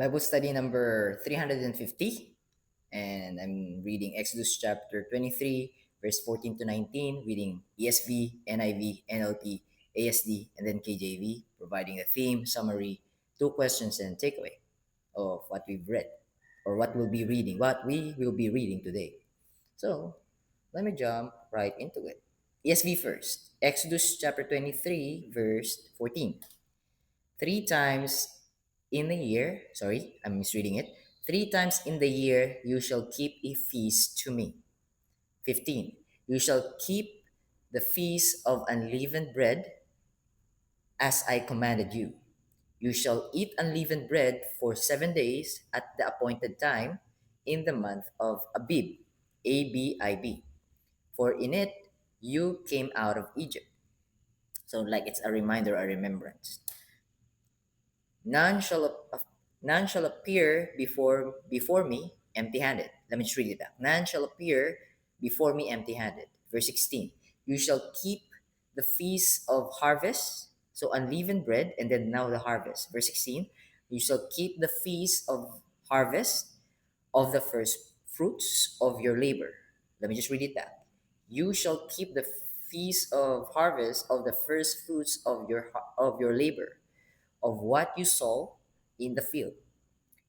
Bible study number 350, and I'm reading Exodus chapter 23, verse 14 to 19, reading ESV, NIV, NLT, ASD, and then KJV, providing a theme, summary, two questions, and takeaway of what we've read or what we will be reading today. So let me jump right into it. ESV first, Exodus chapter 23, verse 14. Three times in the year, sorry, I'm misreading it. 3 times in the year you shall keep a feast to me. 15. You shall keep the feast of unleavened bread as I commanded you. You shall eat unleavened bread for 7 days at the appointed time in the month of Abib, Abib. For in it you came out of Egypt. So, like it's a reminder, a remembrance. None shall none shall appear before me empty-handed. Let me just read it back. None shall appear before me empty-handed. Verse 16. You shall keep the feast of harvest, so unleavened bread, and then now the harvest. Verse 16. You shall keep the feast of harvest of the first fruits of your labor. Let me just read it back. You shall keep the feast of harvest of the first fruits of your labor of what you sow in the field.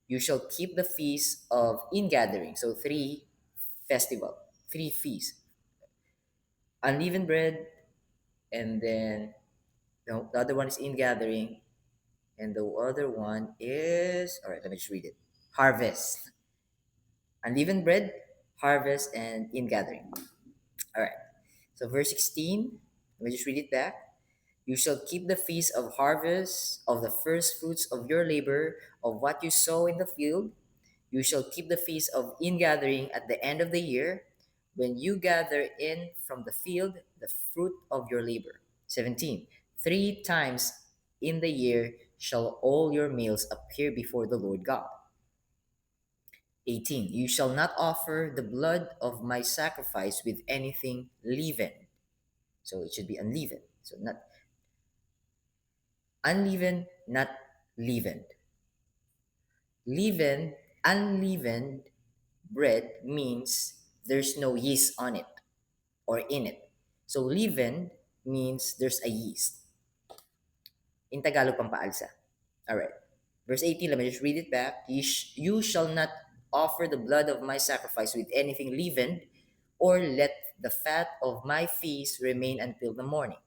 You shall keep the feast of ingathering. So festival, three feasts. Unleavened bread, and then the other one is ingathering, and the other one is all right. Let me just read it. Harvest, unleavened bread, harvest, and ingathering. All right. So verse 16. Let me just read it back. You shall keep the feast of harvest of the first fruits of your labor of what you sow in the field. You shall keep the feast of ingathering at the end of the year, when you gather in from the field the fruit of your labor. 17. 3 times in the year shall all your meals appear before the Lord God. 18. You shall not offer the blood of my sacrifice with anything leavened. So it should be unleavened. So not unleavened, not leavened. Leavened, unleavened bread means there's no yeast on it or in it. So leavened means there's a yeast. In Tagalog, pampaalsa. All right. Verse 18, let me just read it back. You shall not offer the blood of my sacrifice with anything leavened, or let the fat of my feast remain until the morning.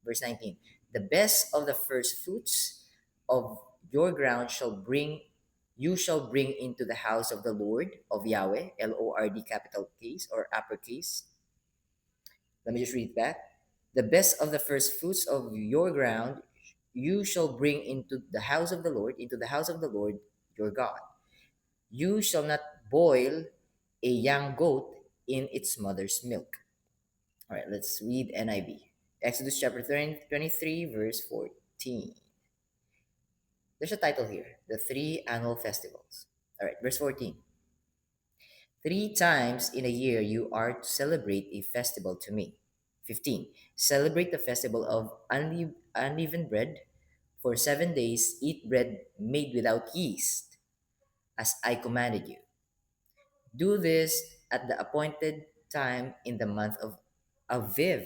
Verse 19, the best of the first fruits of your ground you shall bring into the house of the Lord of Yahweh, Lord, capital case or uppercase. Let me just read it back. The best of the first fruits of your ground you shall bring into the house of the Lord your God. You shall not boil a young goat in its mother's milk. All right, let's read NIV. Exodus chapter 23, verse 14. There's a title here, the three annual festivals. All right, verse 14. 3 times in a year you are to celebrate a festival to me. 15. Celebrate the festival of unleavened bread. For 7 days eat bread made without yeast, as I commanded you. Do this at the appointed time in the month of Aviv.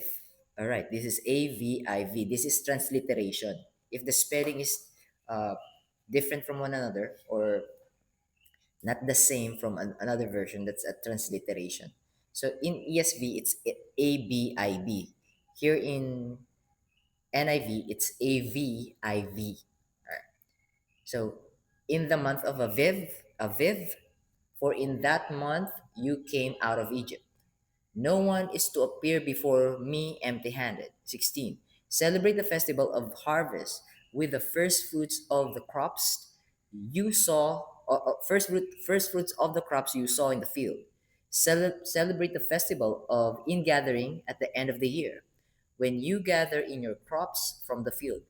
All right, this is AVIV. This is transliteration. If the spelling is uh, different from one another or not the same from another version, that's a transliteration. So in ESV, it's ABIB. Here in NIV, it's AVIV. So in the month of Aviv, for in that month you came out of Egypt. No one is to appear before me empty-handed. 16. Celebrate the festival of harvest with the first fruits of the crops you saw, first fruits of the crops you saw in the field. Celebrate the festival of ingathering at the end of the year, when you gather in your crops from the field.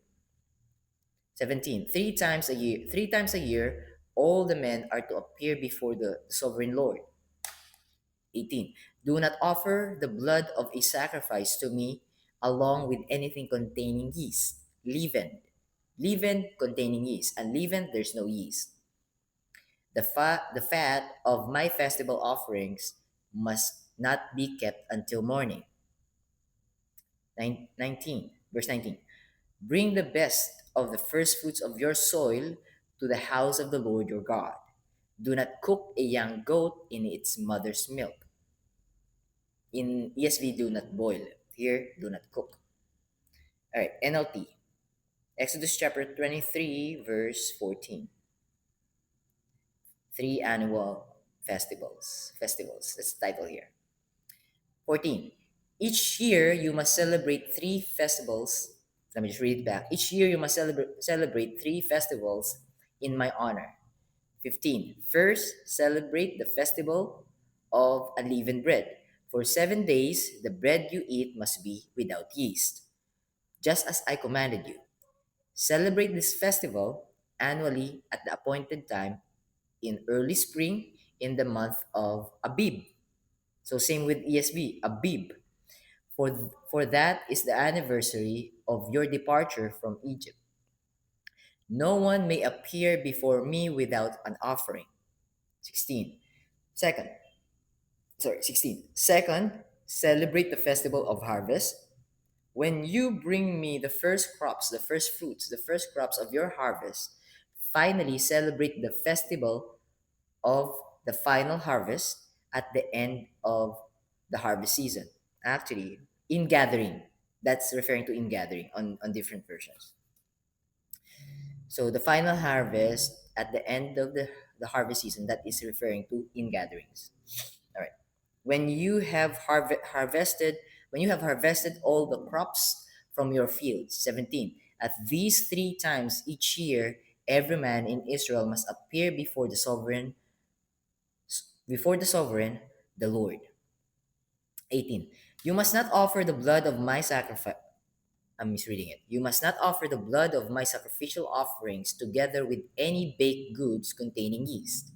17. 3 times a year, all the men are to appear before the sovereign Lord. 18. Do not offer the blood of a sacrifice to me along with anything containing yeast. Leavened. Leavened containing yeast. Unleavened, there's no yeast. The fat of my festival offerings must not be kept until morning. 19, verse 19. Bring the best of the first fruits of your soil to the house of the Lord your God. Do not cook a young goat in its mother's milk. In ESV, do not boil. Here, do not cook. All right, NLT. Exodus chapter 23, verse 14. 3 annual festivals. Festivals. That's the title here. 14. Each year you must celebrate 3 festivals. Let me just read it back. Each year you must celebrate 3 festivals in my honor. 15. First, celebrate the festival of unleavened bread. For 7 days, the bread you eat must be without yeast, just as I commanded you. Celebrate this festival annually at the appointed time in early spring in the month of Abib. So same with ESV, Abib. For that is the anniversary of your departure from Egypt. No one may appear before me without an offering. 16. Second, 16. Second, celebrate the festival of harvest. When you bring me the first crops, the first fruits, the first crops of your harvest, finally celebrate the festival of the final harvest at the end of the harvest season. Actually, in gathering, that's referring to in gathering on different versions. So the final harvest at the end of the harvest season, that is referring to in gatherings. All right. When you have harvested, when you have harvested all the crops from your fields, 17. At these 3 times each year, every man in Israel must appear before the sovereign, the Lord. 18. You must not offer the blood of my sacrifice. I'm misreading it. You must not offer the blood of my sacrificial offerings together with any baked goods containing yeast,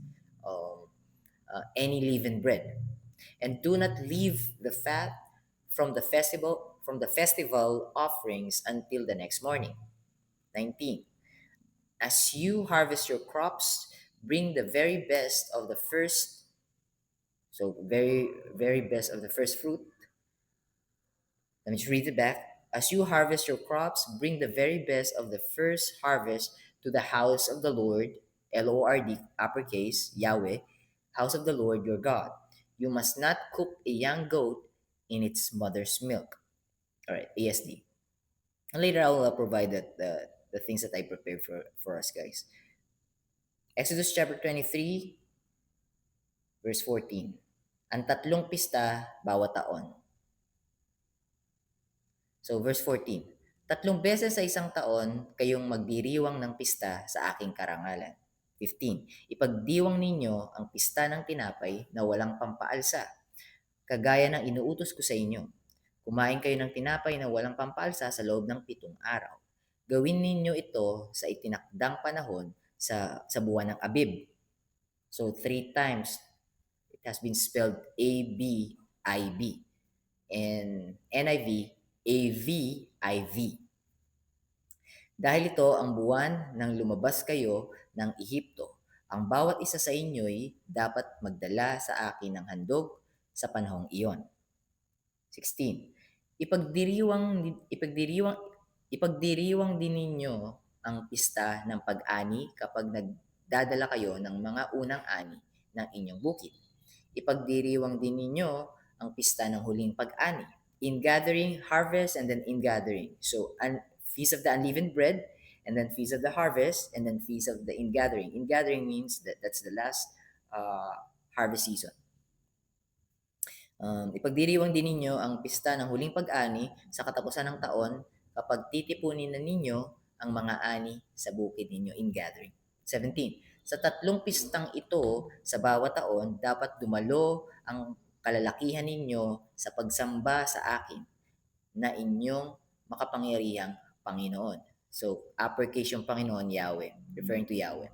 any leavened bread, and do not leave the fat from the festival offerings until the next morning. 19. As you harvest your crops, bring the very best of the first, so very best of the first fruit. Let me just read it back. As you harvest your crops, bring the very best of the first harvest to the house of the Lord, Lord, uppercase, Yahweh, house of the Lord your God. You must not cook a young goat in its mother's milk. All right, ASD. And later I will provide the things that I prepared for us guys. Exodus chapter 23, verse 14. Ang tatlong pista bawat taon. So verse 14, 3 beses sa isang taon kayong magdiriwang ng pista sa aking karangalan. 15, ipagdiwang ninyo ang pista ng tinapay na walang pampaalsa, kagaya ng inuutos ko sa inyo. Kumain kayo ng tinapay na walang pampaalsa sa loob ng 7 araw. Gawin ninyo ito sa itinakdang panahon sa buwan ng Abib. So 3 times it has been spelled A-B-I-B. And NIV, AVIV. Dahil ito ang buwan nang lumabas kayo ng Ehipto, ang bawat isa sa inyo'y dapat magdala sa akin ng handog sa panahong iyon. 16. Ipagdiriwang din ninyo ang pista ng pag-ani kapag nagdadala kayo ng mga unang ani ng inyong bukid. Ipagdiriwang din ninyo ang pista ng huling pag-ani, in-gathering, harvest, and then in-gathering. So, Feast of the Unleavened Bread, and then Feast of the Harvest, and then Feast of the In-gathering. In-gathering means that's the last harvest season. Ipagdiriwang din ninyo ang pista ng huling pag-ani sa katapusan ng taon kapag titipunin na ninyo ang mga ani sa bukid ninyo in gathering. 17. Sa 3 pistang ito sa bawat taon, dapat dumalo ang kalalakihan ninyo sa pagsamba sa akin na inyong makapangyarihang Panginoon. So, uppercase yung Panginoon, Yahweh, referring to Yahweh.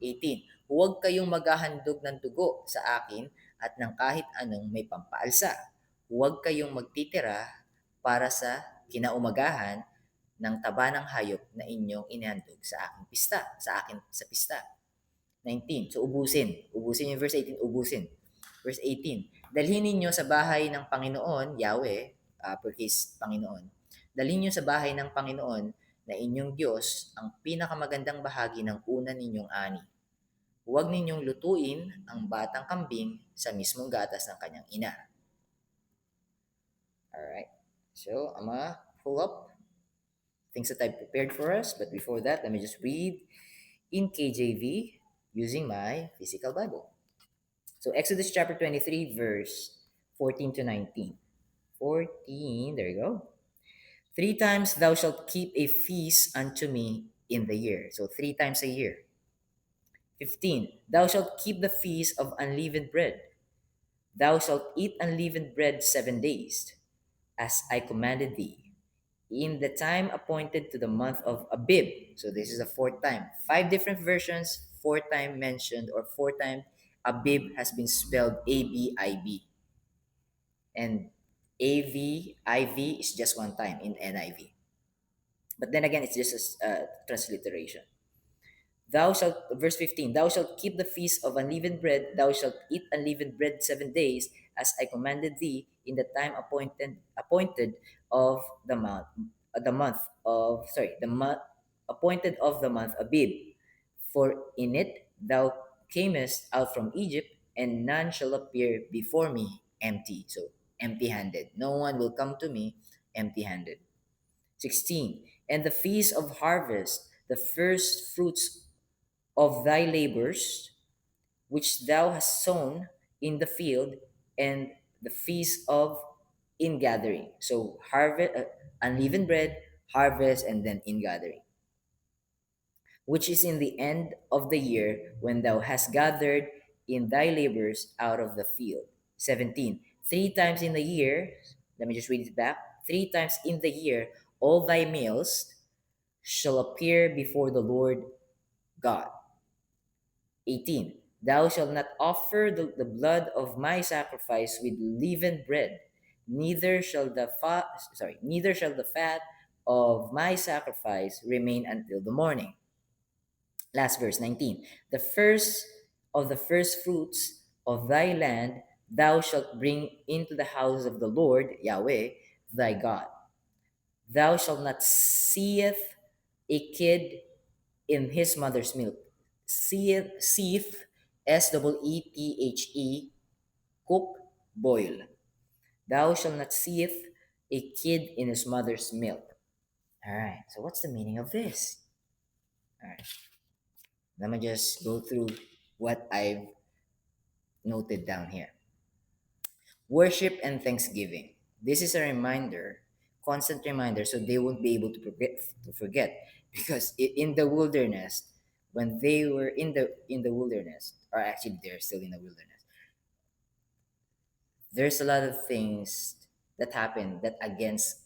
18. Huwag kayong maghahandog ng dugo sa akin at ng kahit anong may pampaalsa. Huwag kayong magtitira para sa kinaumagahan ng taba ng hayop na inyong inihandog sa aking pista, sa pista. 19. So ubusin. Ubusin yung verse 18, ubusin. Verse 18. Dalhin ninyo sa bahay ng Panginoon, Yahweh, uppercase Panginoon. Dalhin niyo sa bahay ng Panginoon na inyong Diyos ang pinakamagandang bahagi ng una ninyong ani. Huwag ninyong lutuin ang batang kambing sa mismong gatas ng kanyang ina. Alright. So, I'm gonna pull up things that I prepared for us. But before that, let me just read in KJV using my physical Bible. So, Exodus chapter 23, verse 14 to 19. 14, there you go. 3 times thou shalt keep a feast unto me in the year. So, 3 times a year. 15, thou shalt keep the feast of unleavened bread. Thou shalt eat unleavened bread 7 days, as I commanded thee, in the time appointed to the month of Abib. So this is the fourth time. 5 different versions, fourth time mentioned, or fourth time Abib has been spelled Abib. And AVIV is just one time in NIV. But then again, it's just a transliteration. Thou shalt, verse 15, thou shalt keep the feast of unleavened bread, thou shalt eat unleavened bread 7 days, as I commanded thee in the time appointed of the month of, the month appointed of the month Abib. For in it thou camest out from Egypt, and none shall appear before me empty. So empty handed. No one will come to me empty handed. 16. And the feast of harvest, the first fruits of thy labors, which thou hast sown in the field, and the feast of ingathering. So harvest, unleavened bread, harvest, and then ingathering, which is in the end of the year when thou hast gathered in thy labors out of the field. 17. 3 times in the year, let me just read it back. 3 times in the year, all thy males shall appear before the Lord God. 18. Thou shalt not offer the blood of my sacrifice with leavened bread, neither shall neither shall the fat of my sacrifice remain until the morning. Last verse 19. The first of the first fruits of thy land thou shalt bring into the house of the Lord Yahweh thy God. Thou shalt not seeth a kid in his mother's milk. Seeth, Seethe, cook, boil. Thou shalt not seeth a kid in his mother's milk. All right, so what's the meaning of this? All right, let me just go through what I've noted down here. Worship and thanksgiving. This is a reminder, constant reminder, so they won't be able to forget. Because in the wilderness, when they were in the wilderness, or actually they're still in the wilderness, there's a lot of things that happen that against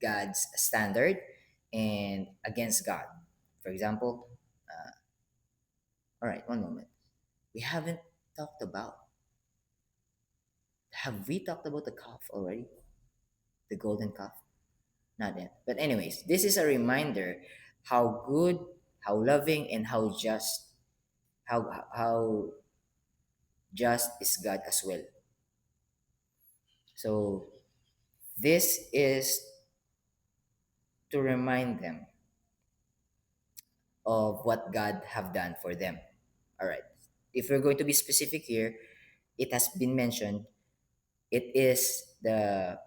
God's standard and against God. For example, all right, one moment. We haven't talked about. Have we talked about the calf already? The golden calf? Not yet. But anyways, this is a reminder how good, how loving, and how just is God as well. So this is to remind them of what God have done for them. All right. If we're going to be specific here, it has been mentioned. It is the,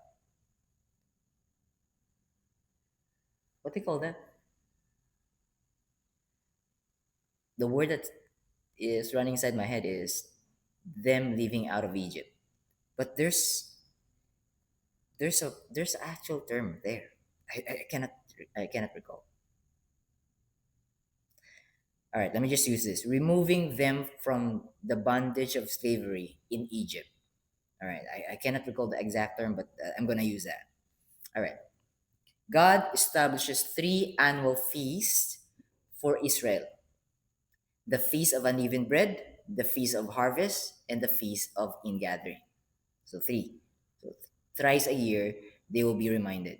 what do you call that? The word that is running inside my head is them leaving out of Egypt. But there's an actual term there. I cannot recall. All right, let me just use this. Removing them from the bondage of slavery in Egypt. All right, I cannot recall the exact term, but I'm gonna use that. All right. God establishes 3 annual feasts for Israel: the feast of unleavened bread, the feast of harvest, and the feast of ingathering. So 3. So thrice a year they will be reminded.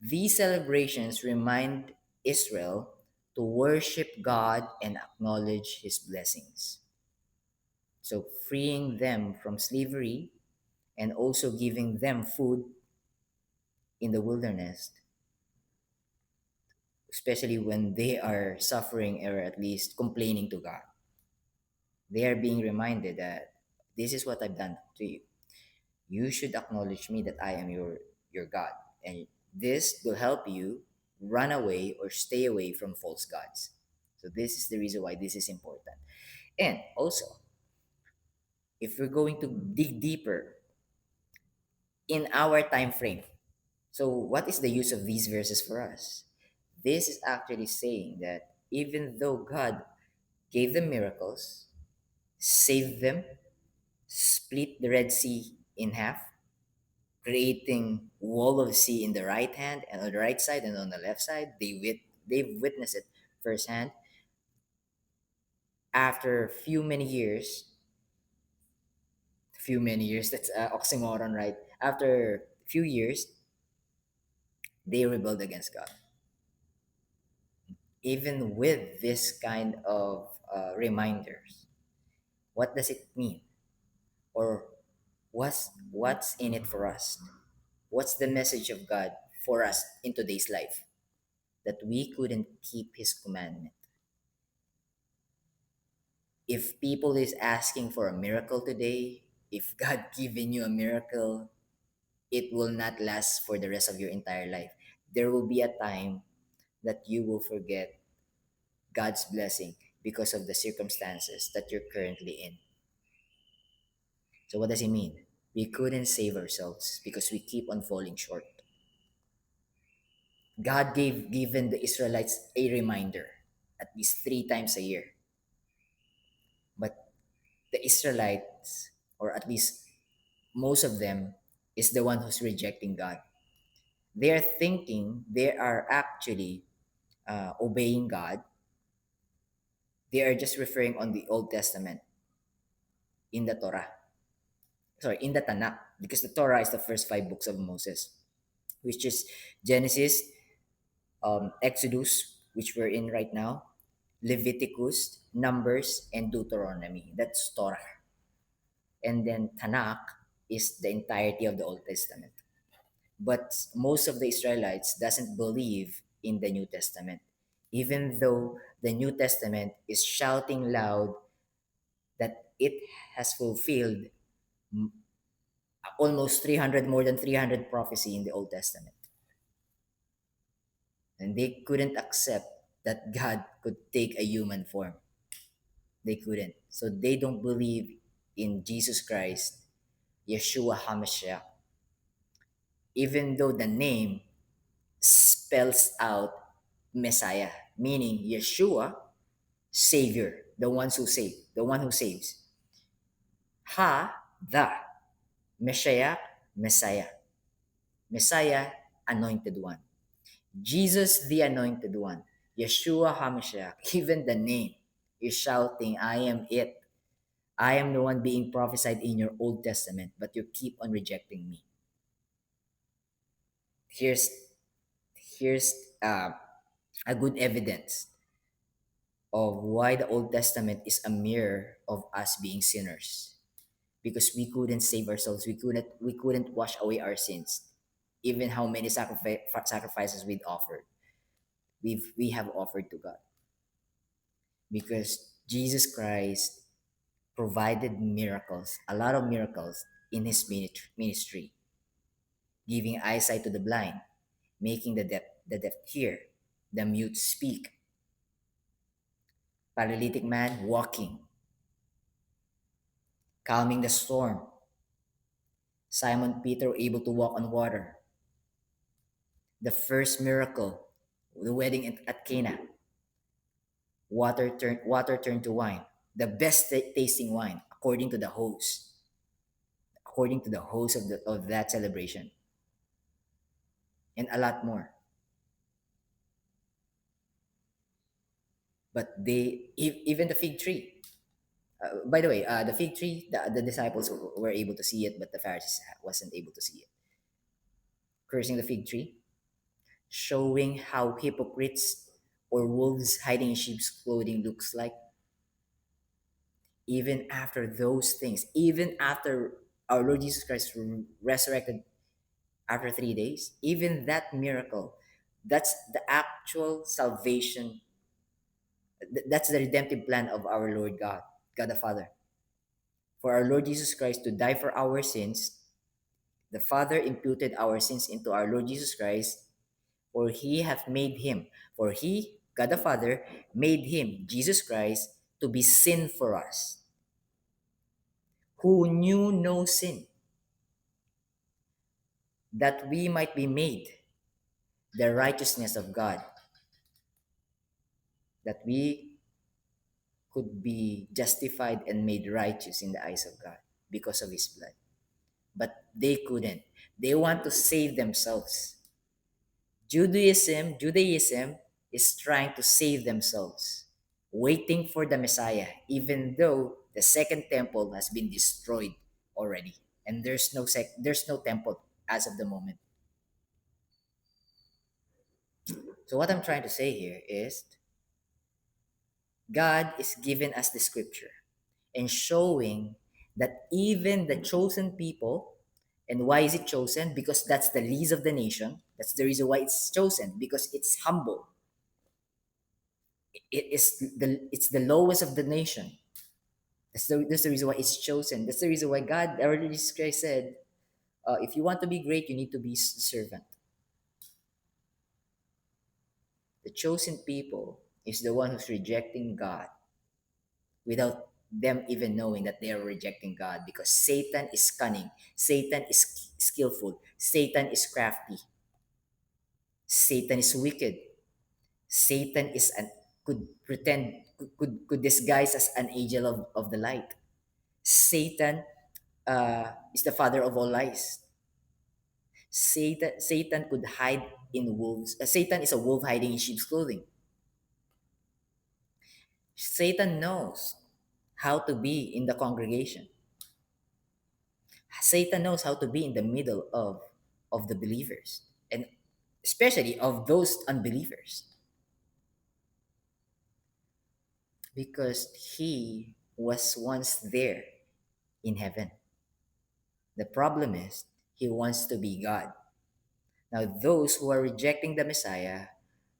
These celebrations remind Israel to worship God and acknowledge His blessings. So, freeing them from slavery and also giving them food in the wilderness, especially when they are suffering or at least complaining to God. They are being reminded that this is what I've done to you. You should acknowledge me that I am your God. And this will help you run away or stay away from false gods. So this is the reason why this is important. And also, if we're going to dig deeper in our time frame, so what is the use of these verses for us? This is actually saying that even though God gave them miracles, saved them, split the Red Sea in half, creating wall of sea in the right hand and on the right side and on the left side, they've witnessed it firsthand. After few many years, that's oxymoron, right? After few years, they rebelled against God. Even with this kind of reminders, what does it mean? Or what's in it for us? What's the message of God for us in today's life? That we couldn't keep His commandment. If people is asking for a miracle today, if God given you a miracle, it will not last for the rest of your entire life. There will be a time that you will forget God's blessing because of the circumstances that you're currently in. So what does it mean? We couldn't save ourselves because we keep on falling short. God gave given the Israelites a reminder at least 3 times a year. But the Israelites, or at least most of them, is the one who's rejecting God. They are thinking they are actually obeying God. They are just referring on the Old Testament in the Torah. Sorry, in the Tanakh, because the Torah is the first 5 books of Moses, which is Genesis, Exodus, which we're in right now, Leviticus, Numbers, and Deuteronomy. That's Torah. And then Tanakh is the entirety of the Old Testament. But most of the Israelites doesn't believe in the New Testament, even though the New Testament is shouting loud that it has fulfilled almost 300, more than 300 prophecy in the Old Testament. And they couldn't accept that God could take a human form. They couldn't. So they don't believe in Jesus Christ, Yeshua HaMashiach, even though the name spells out Messiah, meaning Yeshua, Savior, the ones who save, the one who saves. Ha, the Messiah, Messiah, Messiah, anointed one. Jesus, the anointed one. Yeshua HaMashiach, even the name is shouting, I am it. I am the one being prophesied in your Old Testament, but you keep on rejecting me. Here's here's a good evidence of why the Old Testament is a mirror of us being sinners. Because we couldn't save ourselves. We couldn't wash away our sins. Even how many sacrifices we have offered to God. Because Jesus Christ provided miracles, a lot of miracles in his ministry, giving eyesight to the blind, making the deaf hear, the mute speak, paralytic man walking, calming the storm, Simon Peter able to walk on water, the first miracle, the wedding at Cana, water turned to wine, the best tasting wine according to the host of that celebration, and a lot more. But even the fig tree. By the way, the fig tree, the disciples were able to see it, but the Pharisees wasn't able to see it. Cursing the fig tree, showing how hypocrites or wolves hiding in sheep's clothing looks like. Even after those things, even after our Lord Jesus Christ resurrected after 3 days, even that miracle, that's the actual salvation. That's the redemptive plan of our Lord God, God the Father. For our Lord Jesus Christ to die for our sins, the Father imputed our sins into our Lord Jesus Christ, for he hath made him, for he, God the Father, made him, Jesus Christ, to be sin for us, who knew no sin, that we might be made the righteousness of God, that we could be justified and made righteous in the eyes of God because of his blood. But they couldn't. They want to save themselves. Judaism is trying to save themselves, waiting for the Messiah, even though the second temple has been destroyed already. And there's no temple as of the moment. So what I'm trying to say here is God is giving us the scripture and showing that even the chosen people, and why is it chosen? Because that's the least of the nation. That's the reason why it's chosen, because it's humble. It's the lowest of the nation. That's the reason why it's chosen. That's the reason why God, our Lord Jesus Christ said, if you want to be great, you need to be servant. The chosen people is the one who's rejecting God without them even knowing that they are rejecting God, because Satan is cunning, Satan is skillful, Satan is crafty, Satan is wicked, Satan is an could pretend could disguise as an angel of the light. Satan is the father of all lies. Satan could hide in wolves. Satan is a wolf hiding in sheep's clothing. Satan knows how to be in the congregation. Satan knows how to be in the middle of the believers, and especially of those unbelievers, because he was once there in heaven. The problem is he wants to be God. Now those who are rejecting the Messiah,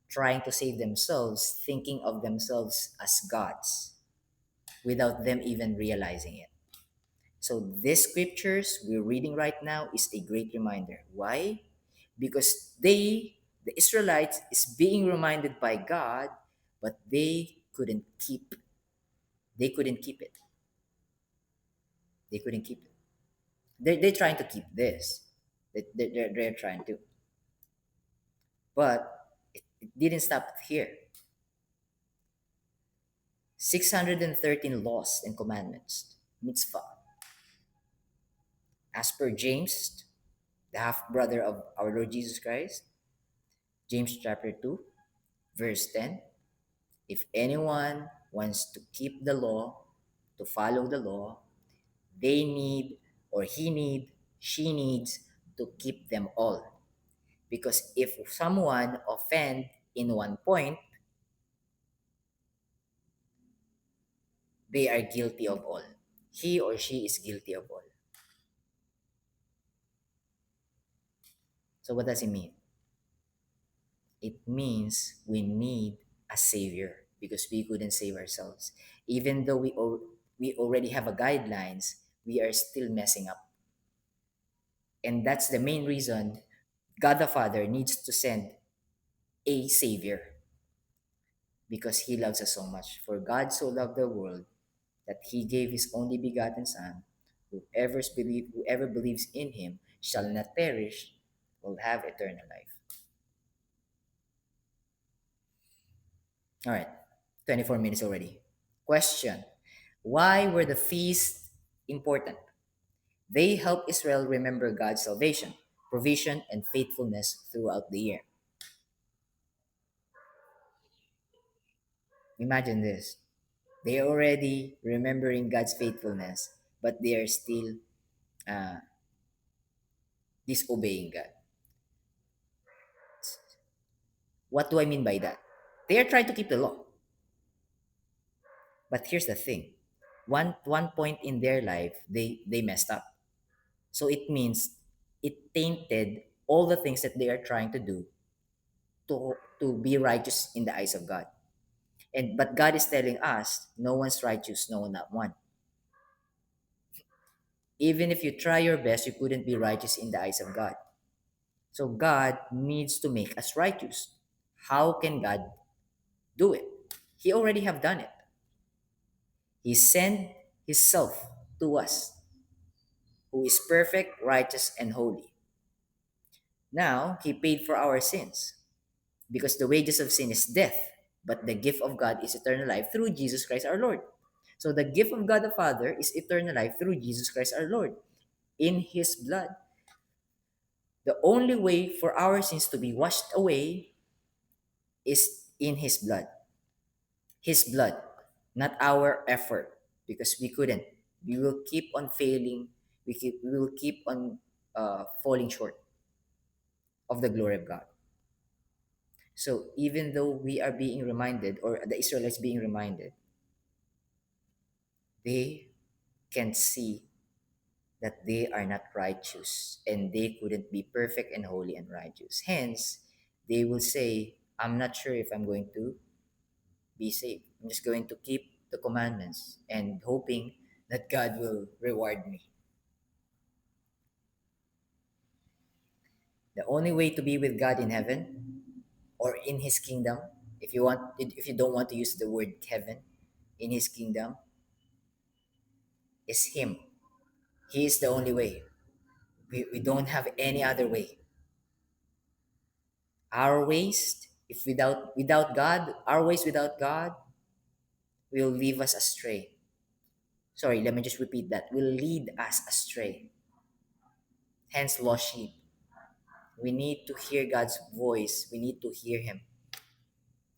trying to save themselves, thinking of themselves as gods without them even realizing it. So these scriptures we're reading right now is a great reminder. Why? Because the Israelites, is being reminded by God, but they couldn't keep it. They couldn't keep it. They're trying to keep this. They're trying to. But it didn't stop here. 613 laws and commandments, mitzvah. As per James, the half brother of our Lord Jesus Christ, James chapter 2, verse 10. If anyone wants to keep the law, to follow the law, they need, or he need, she needs to keep them all. Because if someone offend in one point, they are guilty of all. He or she is guilty of all. So what does it mean? It means we need a savior because we couldn't save ourselves. Even though we already have a guidelines, we are still messing up. And that's the main reason God the Father needs to send a savior, because he loves us so much. For God so loved the world that he gave his only begotten son. Whoever believes in him shall not perish, will have eternal life. All right, 24 minutes already. Question: why were the feasts important? They help Israel remember God's salvation, provision, and faithfulness throughout the year. Imagine this. They are already remembering God's faithfulness, but they are still uh, disobeying God. What do I mean by that? They are trying to keep the law. But here's the thing. One point in their life, they messed up. So it means it tainted all the things that they are trying to do to be righteous in the eyes of God. And but God is telling us, no one's righteous, no one not one. Even if you try your best, you couldn't be righteous in the eyes of God. So God needs to make us righteous. How can God do it? He already have done it. He sent himself to us, who is perfect, righteous, and holy. Now, he paid for our sins because the wages of sin is death, but the gift of God is eternal life through Jesus Christ our Lord. So the gift of God the Father is eternal life through Jesus Christ our Lord in his blood. The only way for our sins to be washed away is in his blood. His blood, not our effort, because we couldn't. We will keep on failing. We will keep on falling short of the glory of God. So even though we are being reminded, or the Israelites being reminded, they can see that they are not righteous and they couldn't be perfect and holy and righteous. Hence, they will say, I'm not sure if I'm going to be saved. I'm just going to keep the commandments and hoping that God will reward me. The only way to be with God in heaven or in his kingdom, if you don't want to use the word heaven, in his kingdom is him. He is the only way. We don't have any other way. Our ways, if without God, our ways without God will leave us astray. Sorry, let me just repeat that. Will lead us astray. Hence, lost sheep. We need to hear God's voice. We need to hear him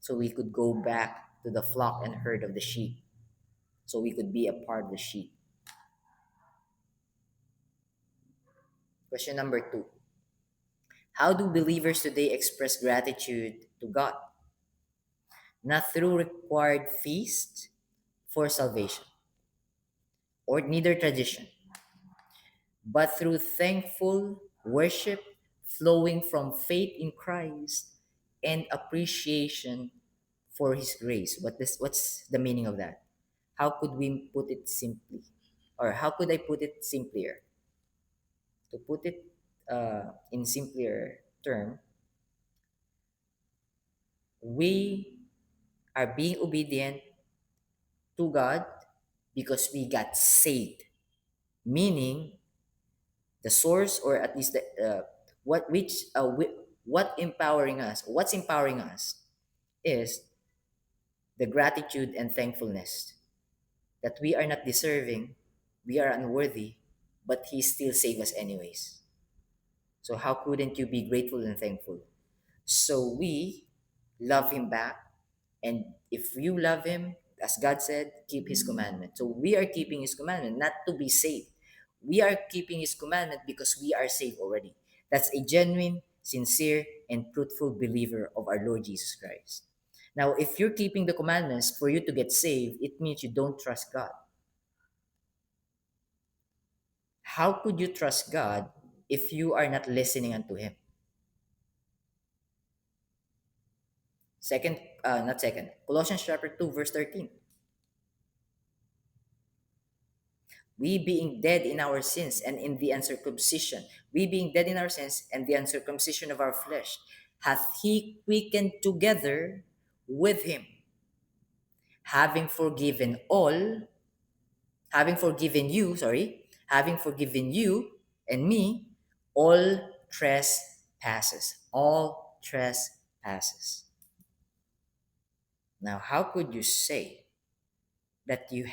so we could go back to the flock and herd of the sheep. So we could be a part of the sheep. Question number 2. How do believers today express gratitude to God? Not through required feast for salvation, or neither tradition, but through thankful worship flowing from faith in Christ and appreciation for his grace. What's the meaning of that? How could we put it simply? Or how could I put it simpler? To put it in simpler term, we are being obedient to God because we got saved. Meaning, the source, or at least the what which what empowering us, what's empowering us is the gratitude and thankfulness that we are not deserving, we are unworthy, but he still saved us anyways. So how couldn't you be grateful and thankful? So we love him back. And if you love him, as God said, keep his commandment. So we are keeping his commandment, not to be saved. We are keeping his commandment because we are saved already. That's a genuine, sincere, and truthful believer of our Lord Jesus Christ. Now, if you're keeping the commandments for you to get saved, it means you don't trust God. How could you trust God if you are not listening unto him? Not second, Colossians chapter 2, verse 13. We being dead in our sins and in the uncircumcision, we being dead in our sins and the uncircumcision of our flesh, hath he quickened together with him, having forgiven all, having forgiven you and me all all trespasses. Now, how could you say that you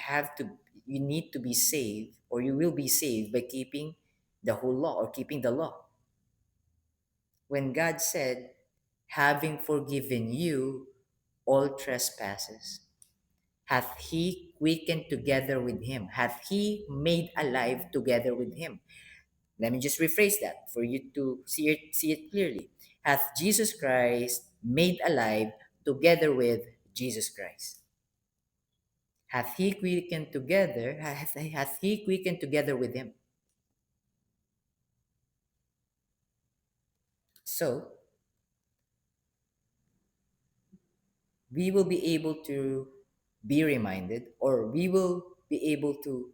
need to be saved, or you will be saved by keeping the whole law or keeping the law, when God said, having forgiven you all trespasses, hath he quickened together with him, hath he made alive together with him? Let me just rephrase that for you to see it clearly. Hath Jesus Christ made alive together with Jesus Christ. Hath he quickened together with him. So we will be able to be reminded, or we will be able to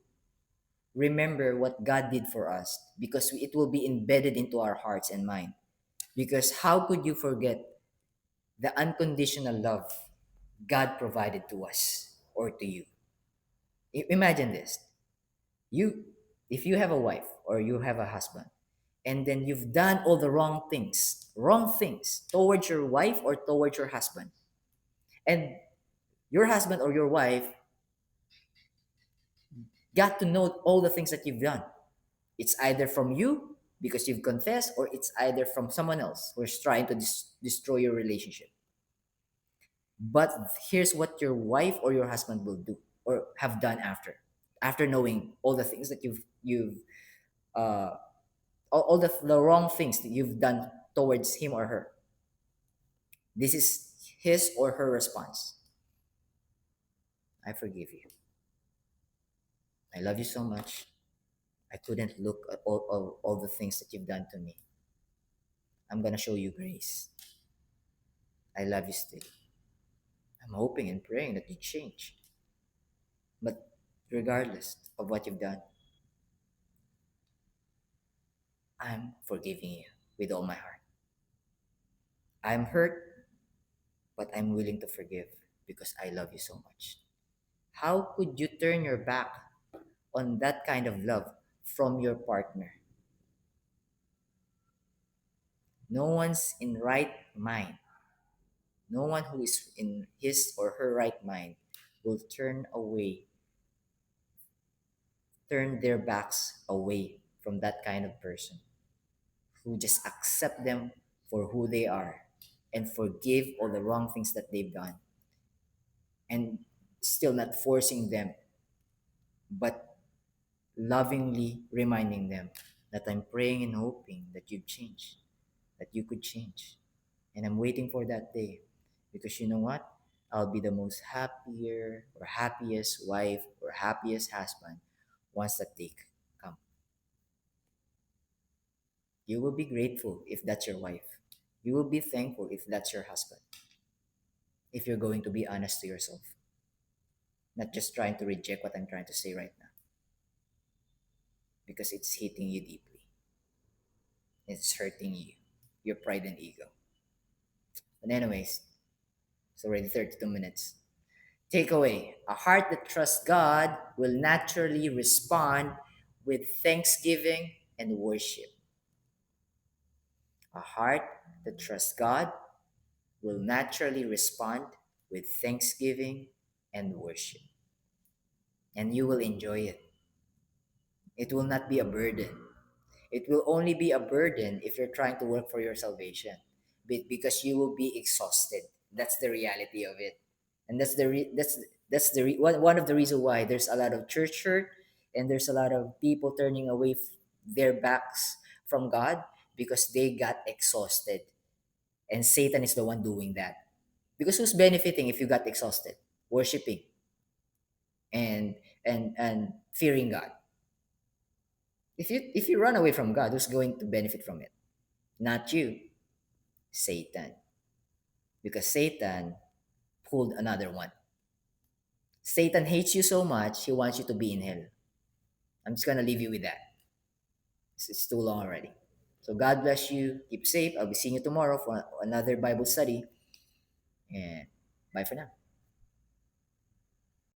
remember what God did for us, because it will be embedded into our hearts and mind. Because how could you forget the unconditional love God provided to us or to you? Imagine this. You if you have a wife or you have a husband, and then you've done all the wrong things towards your wife or towards your husband, and your husband or your wife got to know all the things that you've done. It's either from you because you've confessed, or it's either from someone else who's trying to destroy your relationship. But here's what your wife or your husband will do or have done after knowing all the things that you've uh all the wrong things that you've done towards him or her. This is his or her response. I forgive you. I love you so much. I couldn't look at all the things that you've done to me. I'm gonna show you grace. I love you still. I'm hoping and praying that you change. But regardless of what you've done, I'm forgiving you with all my heart. I'm hurt, but I'm willing to forgive because I love you so much. How could you turn your back on that kind of love from your partner? No one's in right mind. No one who is in his or her right mind will turn their backs away from that kind of person who just accept them for who they are and forgive all the wrong things that they've done, and still not forcing them, but lovingly reminding them that I'm praying and hoping that you've changed, that you could change. And I'm waiting for that day, because you know what? I'll be the most happier or happiest wife or happiest husband once that day come. You will be grateful if that's your wife. You will be thankful if that's your husband. If you're going to be honest to yourself, not just trying to reject what I'm trying to say right now, because it's hitting you deeply. It's hurting you, your pride and ego. But anyways, it's already 32 minutes. Takeaway: a heart that trusts God will naturally respond with thanksgiving and worship. A heart that trusts God will naturally respond with thanksgiving and worship. And you will enjoy it. It will not be a burden. It will only be a burden if you're trying to work for your salvation, because you will be exhausted. That's the reality of it. And one of the reasons why there's a lot of church hurt, and there's a lot of people turning away their backs from God, because they got exhausted. And Satan is the one doing that. Because who's benefiting if you got exhausted? Worshiping and and fearing God. If you run away from God, who's going to benefit from it? Not you, Satan. Because Satan pulled another one. Satan hates you so much, he wants you to be in hell. I'm just gonna leave you with that. It's too long already. So God bless you. Keep safe. I'll be seeing you tomorrow for another Bible study. And bye for now.